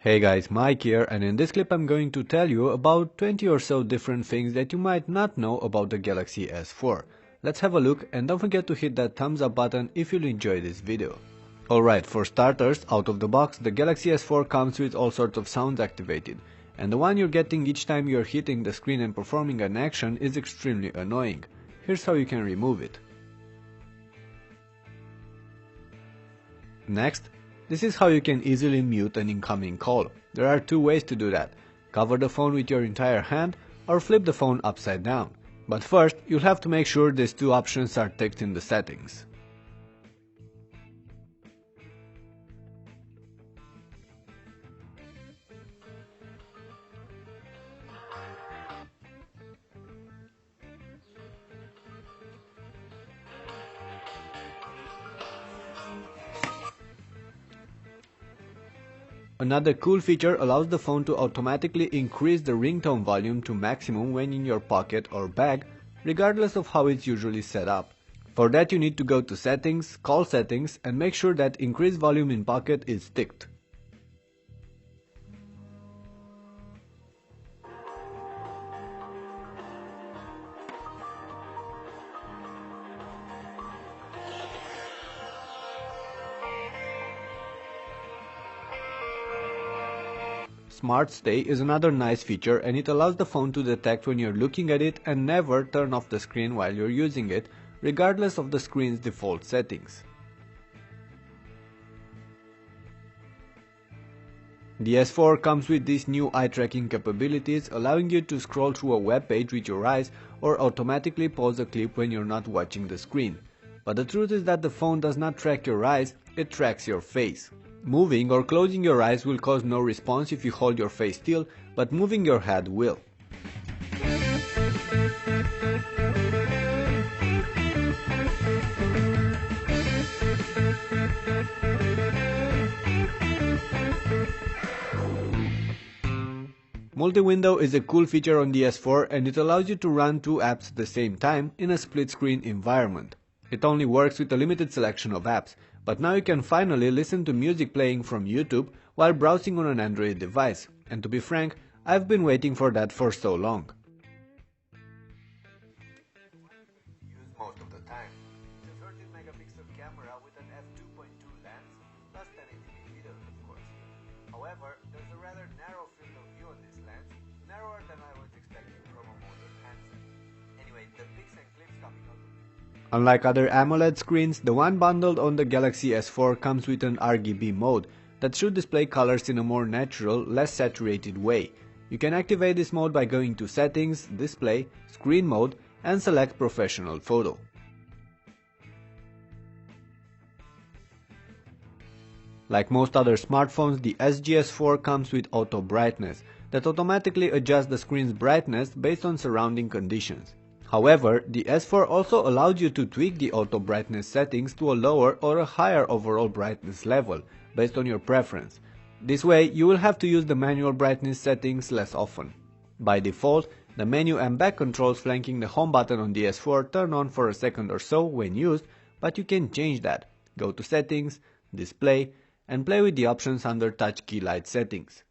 Hey guys, Mike here, and in this clip I'm going to tell you about 20 or so different things that you might not know about the Galaxy S4. Let's have a look, and don't forget to hit that thumbs up button if you enjoy this video. Alright, for starters, out of the box, the Galaxy S4 comes with all sorts of sounds activated, and the one you're getting each time you're hitting the screen and performing an action is extremely annoying. Here's how you can remove it. Next, this is how you can easily mute an incoming call. There are two ways to do that. Cover the phone with your entire hand or flip the phone upside down. But first, you'll have to make sure these two options are ticked in the settings. Another cool feature allows the phone to automatically increase the ringtone volume to maximum when in your pocket or bag, regardless of how it's usually set up. For that you need to go to Settings, Call Settings, and make sure that Increase Volume in Pocket is ticked. Smart Stay is another nice feature, and it allows the phone to detect when you're looking at it and never turn off the screen while you're using it, regardless of the screen's default settings. The S4 comes with these new eye tracking capabilities, allowing you to scroll through a web page with your eyes or automatically pause a clip when you're not watching the screen. But the truth is that the phone does not track your eyes, it tracks your face. Moving or closing your eyes will cause no response if you hold your face still, but moving your head will. Multi-window is a cool feature on the S4, and it allows you to run two apps at the same time in a split-screen environment. It only works with a limited selection of apps, but now you can finally listen to music playing from YouTube while browsing on an Android device, and to be frank, I've been waiting for that for so long. Most of the time. It's a 13-megapixel camera with an f2.2 lens, plus 1080p video, of course. However, there's a rather narrow field of view on this lens, narrower than I was expecting from a modern handset. Anyway, the pics and clips coming out of it. Unlike other AMOLED screens, the one bundled on the Galaxy S4 comes with an RGB mode that should display colors in a more natural, less saturated way. You can activate this mode by going to Settings, Display, Screen Mode, and select Professional Photo. Like most other smartphones, the SGS4 comes with Auto Brightness that automatically adjusts the screen's brightness based on surrounding conditions. However, the S4 also allows you to tweak the auto brightness settings to a lower or a higher overall brightness level, based on your preference. This way, you will have to use the manual brightness settings less often. By default, the menu and back controls flanking the home button on the S4 turn on for a second or so when used, but you can change that. Go to Settings, Display, and play with the options under Touch Key Light settings.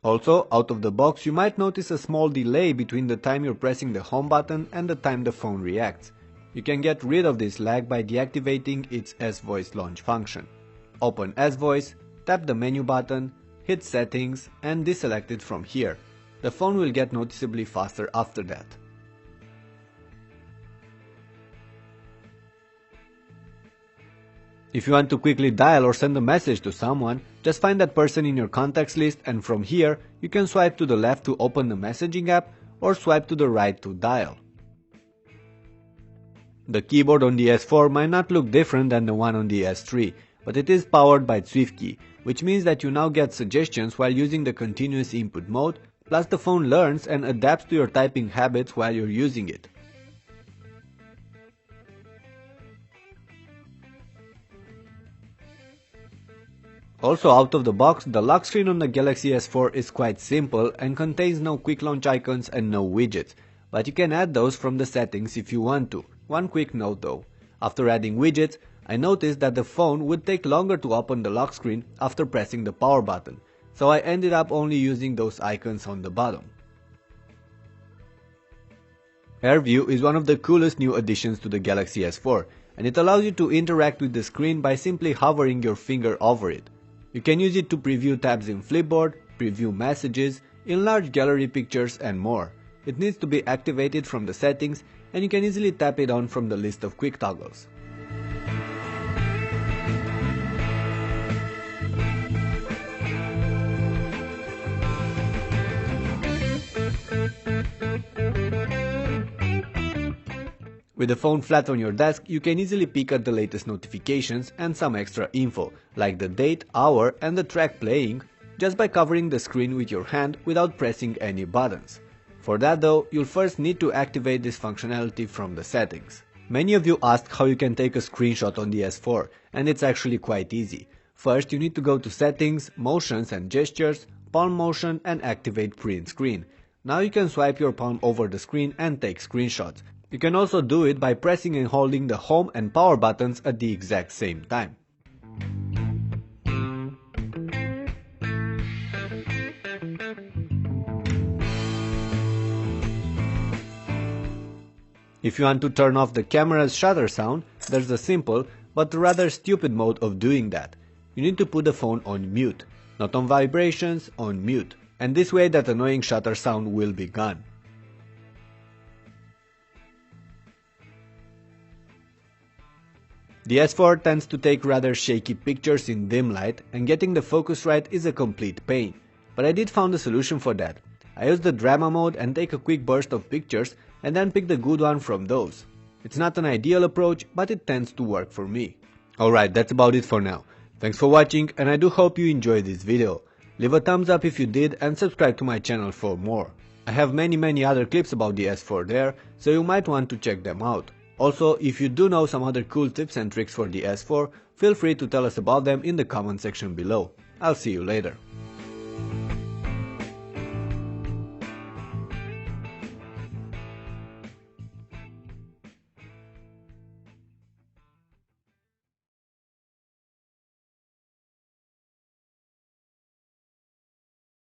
Also, out of the box, you might notice a small delay between the time you're pressing the home button and the time the phone reacts. You can get rid of this lag by deactivating its S-Voice launch function. Open S-Voice, tap the menu button, hit Settings, and deselect it from here. The phone will get noticeably faster after that. If you want to quickly dial or send a message to someone, just find that person in your contacts list, and from here you can swipe to the left to open the messaging app or swipe to the right to dial. The keyboard on the S4 might not look different than the one on the S3, but it is powered by SwiftKey, which means that you now get suggestions while using the continuous input mode, plus the phone learns and adapts to your typing habits while you're using it. Also out of the box, the lock screen on the Galaxy S4 is quite simple and contains no quick launch icons and no widgets, but you can add those from the settings if you want to. One quick note though, after adding widgets, I noticed that the phone would take longer to open the lock screen after pressing the power button, so I ended up only using those icons on the bottom. AirView is one of the coolest new additions to the Galaxy S4, and it allows you to interact with the screen by simply hovering your finger over it. You can use it to preview tabs in Flipboard, preview messages, enlarge gallery pictures and more. It needs to be activated from the settings, and you can easily tap it on from the list of quick toggles. With the phone flat on your desk, you can easily peek at the latest notifications and some extra info, like the date, hour and the track playing, just by covering the screen with your hand without pressing any buttons. For that though, you'll first need to activate this functionality from the settings. Many of you asked how you can take a screenshot on the S4, and it's actually quite easy. First, you need to go to Settings, Motions and Gestures, Palm Motion and activate Print Screen. Now you can swipe your palm over the screen and take screenshots. You can also do it by pressing and holding the home and power buttons at the exact same time. If you want to turn off the camera's shutter sound, there's a simple but rather stupid mode of doing that. You need to put the phone on mute, not on vibrations, on mute, and this way that annoying shutter sound will be gone. The S4 tends to take rather shaky pictures in dim light, and getting the focus right is a complete pain. But I did find a solution for that. I use the drama mode and take a quick burst of pictures and then pick the good one from those. It's not an ideal approach, but it tends to work for me. Alright, that's about it for now. Thanks for watching, and I do hope you enjoyed this video. Leave a thumbs up if you did and subscribe to my channel for more. I have many other clips about the S4 there, so you might want to check them out. Also, if you do know some other cool tips and tricks for the S4, feel free to tell us about them in the comment section below. I'll see you later.